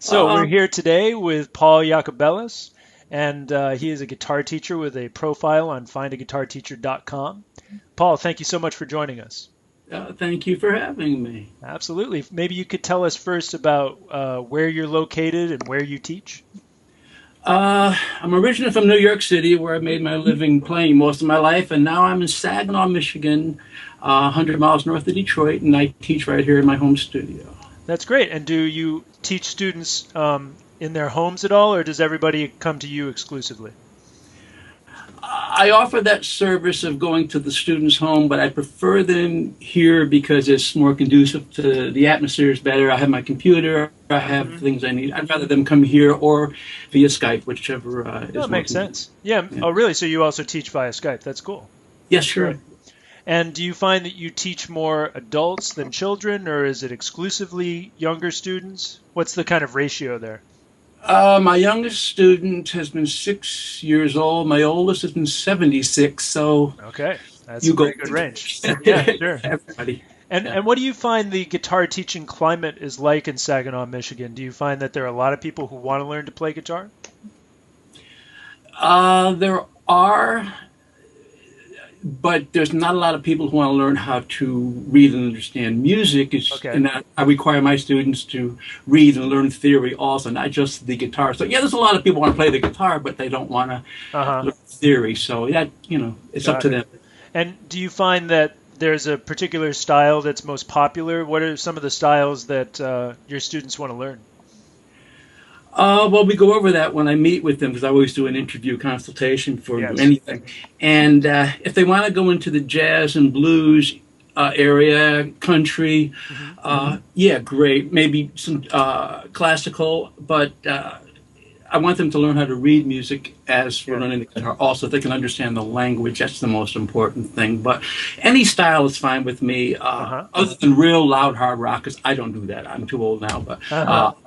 So we're here today with Paul Yacobellis, and he is a guitar teacher with a profile on FindaGuitarTeacher.com. Paul, thank you so much for joining us. Thank you for having me. Absolutely. Maybe you could tell us first about where you're located and where you teach. I'm originally from New York City, where I made my living playing most of my life, and now I'm in Saginaw, Michigan, 100 miles north of Detroit, and I teach right here in my home studio. That's great. And do you teach students in their homes at all, or does everybody come to you exclusively? I offer that service of going to the student's home, but I prefer them here because it's more conducive to the atmosphere is better. I have my computer, I have things I need. I'd rather them come here or via Skype, whichever is That makes more sense. Yeah. Oh, really? So you also teach via Skype? That's cool. Yes, sure. Great. And do you find that you teach more adults than children, or is it exclusively younger students? What's the kind of ratio there? My youngest student has been 6 years old. My oldest has been 76. So Okay, that's you a go very good range. Yeah, sure. everybody. And what do you find the guitar teaching climate is like in Saginaw, Michigan? Do you find that there are a lot of people who want to learn to play guitar? There are, but there's not a lot of people who want to learn how to read and understand music. Okay. And I require my students to read and learn theory also, not just the guitar. So yeah, there's a lot of people who want to play the guitar, but they don't want to learn theory. So that, it's up to them. And do you find that there's a particular style that's most popular? What are some of the styles that your students want to learn? Well, we go over that when I meet with them because I always do an interview consultation for anything. And if they want to go into the jazz and blues area, country, yeah, great. Maybe some classical, but I want them to learn how to read music as for learning the guitar. Also, they can understand the language. That's the most important thing. But any style is fine with me, other than real loud hard rock, because I don't do that. I'm too old now. But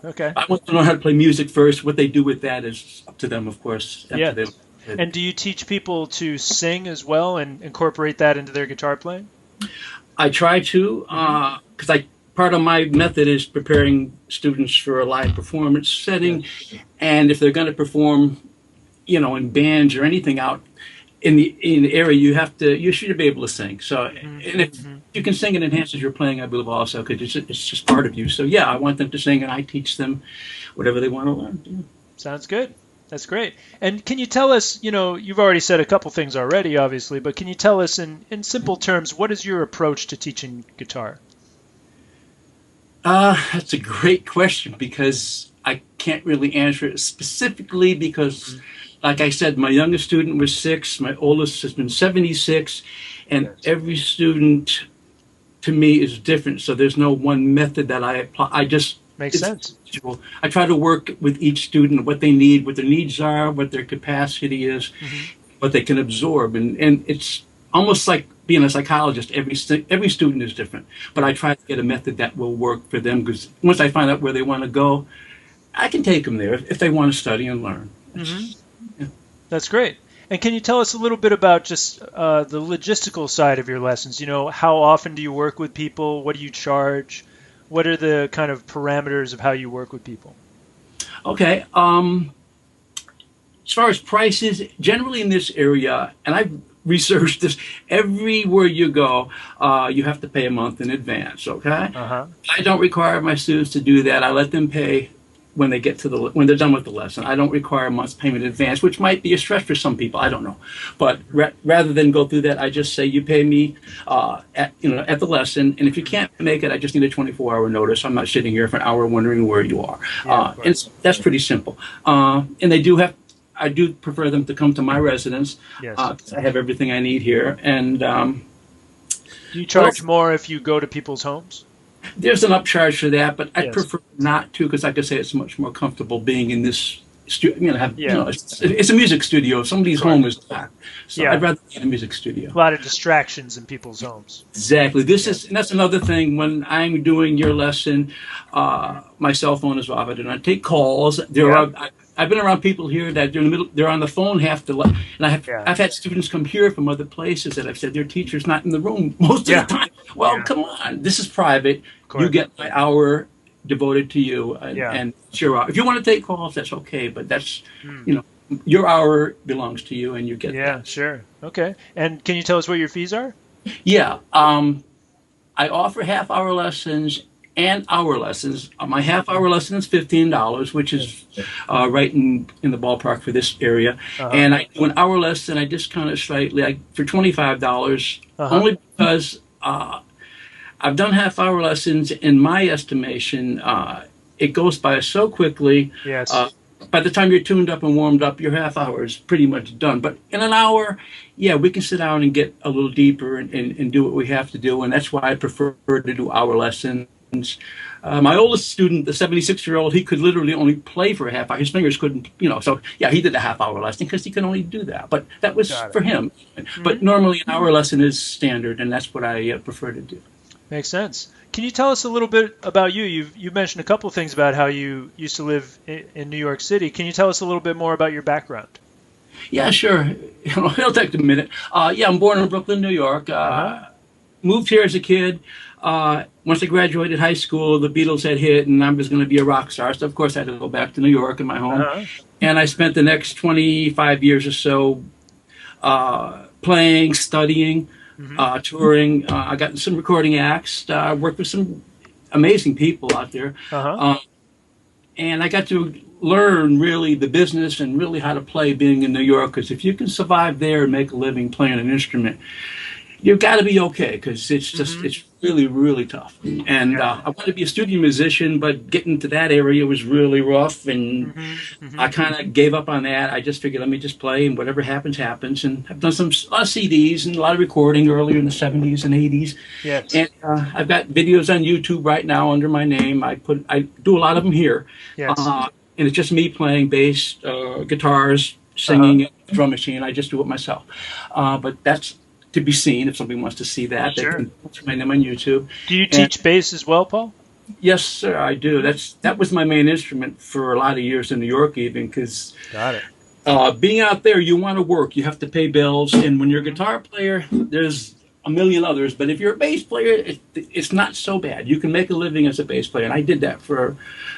Okay. I want them to learn how to play music first. What they do with that is up to them, of course. Yeah. And do you teach people to sing as well and incorporate that into their guitar playing? I try to, because part of my method is preparing students for a live performance setting, and if they're going to perform, in bands or anything out in the area, you should be able to sing. So, and if you can sing, it enhances your playing, I believe, also, because it's just part of you. So, yeah, I want them to sing, and I teach them whatever they want to learn. Yeah. Sounds good. That's great. And can you tell us, you've already said a couple things already, obviously, but can you tell us in simple terms, what is your approach to teaching guitar? That's a great question because I can't really answer it specifically because, like I said, my youngest student was 6, my oldest has been 76, and every student to me is different. So there's no one method that I apply. Makes sense. I try to work with each student, what they need, what their needs are, what their capacity is, what they can absorb, and it's almost like being a psychologist. Every student is different, but I try to get a method that will work for them because once I find out where they want to go, I can take them there if they want to study and learn. That's great. And can you tell us a little bit about just the logistical side of your lessons? How often do you work with people? What do you charge? What are the kind of parameters of how you work with people? Okay. As far as prices, generally in this area, and I've researched this, everywhere you go, you have to pay a month in advance, okay? I don't require my students to do that. I let them pay when they get to when they're done with the lesson. I don't require a month's payment in advance, which might be a stretch for some people. I don't know. But rather than go through that, I just say you pay me at the lesson, and if you can't make it, I just need a 24-hour notice. I'm not sitting here for an hour wondering where you are. And that's pretty simple. And I do prefer them to come to my residence. I have everything I need here. And do you charge more if you go to people's homes? There's an upcharge for that, but I prefer not to because, like I say, it's much more comfortable being in this studio. It's a music studio. Somebody's home is that. So I'd rather be in a music studio. A lot of distractions in people's homes. Exactly. And that's another thing. When I'm doing your lesson, my cell phone is off. I do not take calls. I've been around people here that they're on the phone half the and I've had students come here from other places that I've said their teacher's not in the room most of the time. Well, come on, this is private. You get my hour devoted to you, Yeah. and sure, if you want to take calls, that's okay, but that's, Hmm. you know, your hour belongs to you, and you get Yeah, that. sure. Okay. And can you tell us what your fees are? Yeah. I offer half-hour lessons and hour lessons. My half-hour lesson is $15, which is right in the ballpark for this area. Uh-huh. And I do an hour lesson. I discount it slightly for $25, Uh-huh. only because I've done half-hour lessons. In my estimation, it goes by so quickly. Yes. Uh, by the time you're tuned up and warmed up, your half hour is pretty much done. But in an hour, yeah, we can sit down and get a little deeper and do what we have to do. And that's why I prefer to do hour lessons. My oldest student, the 76-year-old, he could literally only play for a half hour. His fingers couldn't, so yeah, he did a half-hour lesson because he can only do that. But that was Got it. for him. Hmm. But normally an hour lesson is standard, and that's what I prefer to do. Makes sense. Can you tell us a little bit about you? You mentioned a couple of things about how you used to live in New York City. Can you tell us a little bit more about your background? Yeah, sure. It'll take a minute. Yeah, I'm born in Brooklyn, New York. Uh-huh. Moved here as a kid. Once I graduated high school, the Beatles had hit, and I was going to be a rock star. So, of course, I had to go back to New York in my home. Uh-huh. And I spent the next 25 years or so playing, studying, Hmm. touring. I got in some recording acts, worked with some amazing people out there. Uh-huh. Uh, and I got to learn really the business and really how to play being in New York. Because if you can survive there and make a living playing an instrument, you've got to be okay because Hmm. it's really really tough. And Yeah. I wanted to be a studio musician, but getting to that area was really rough, and Hmm. I Hmm. kind of gave up on that. I just figured let me just play, and whatever happens happens. And I've done a lot of CDs and a lot of recording earlier in the '70s and '80s, Yes. and I've got videos on YouTube right now under my name. I do a lot of them here, Yes. uh, and it's just me playing bass, guitars, Uh-huh. singing, drum machine. I just do it myself, but that's to be seen. If somebody wants to see that, they Sure. can find them on YouTube. Do you And teach bass as well, Paul? yes, sir, I do. That was my main instrument for a lot of years in New York, even because Got it. being out there, you want to work, you have to pay bills, and when you're a Hmm. guitar player, there's a million others. But if you're a bass player, it's not so bad. You can make a living as a bass player, and I did that for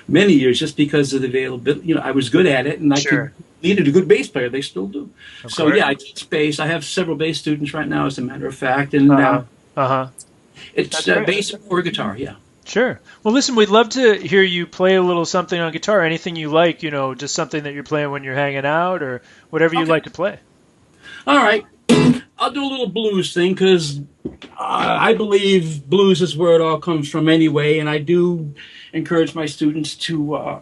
many years just because of the availability. I was good at it, and I could Sure. needed a good bass player. They still do. Of So course. yeah, I teach bass. I have several bass students right now, as a matter of fact, and Uh-huh. Uh-huh. it's That's great. bass or guitar. Yeah. Sure. Well, listen, we'd love to hear you play a little something on guitar, anything you like, just something that you're playing when you're hanging out or whatever you Okay. like to play. All right. I'll do a little blues thing because I believe blues is where it all comes from anyway, and I do encourage my students to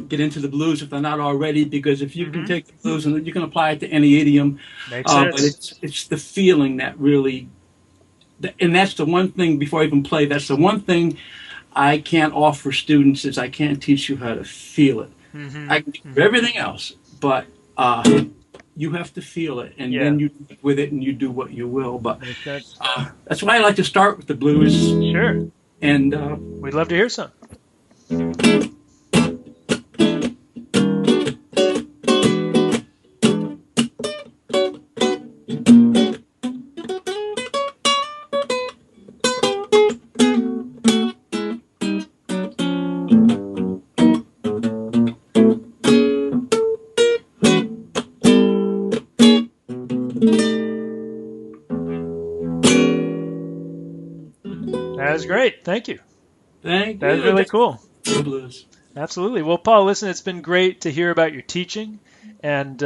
get into the blues if they're not already, because if you can Hmm. take the blues and you can apply it to any idiom, Makes but sense. it's the feeling that really, and that's the one thing before I even play. That's the one thing I can't offer students is I can't teach you how to feel it. Hmm. I can teach you Hmm. everything else, but you have to feel it, and Yeah, then you live with it and you do what you will. But makes sense. that's why I like to start with the blues, Sure. and We'd love to hear some. That was great. Thank you. thank That was you. really That's cool. the blues. Absolutely. Well, Paul, listen, it's been great to hear about your teaching, and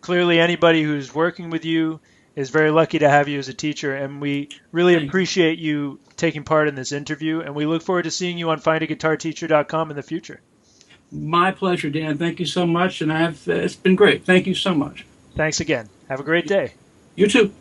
clearly anybody who's working with you is very lucky to have you as a teacher, and we really Thank you. appreciate you taking part in this interview, and we look forward to seeing you on FindaGuitarTeacher.com in the future. My pleasure, Dan. Thank you so much, and it's been great. Thank you so much. Thanks again. Have a great day. You too.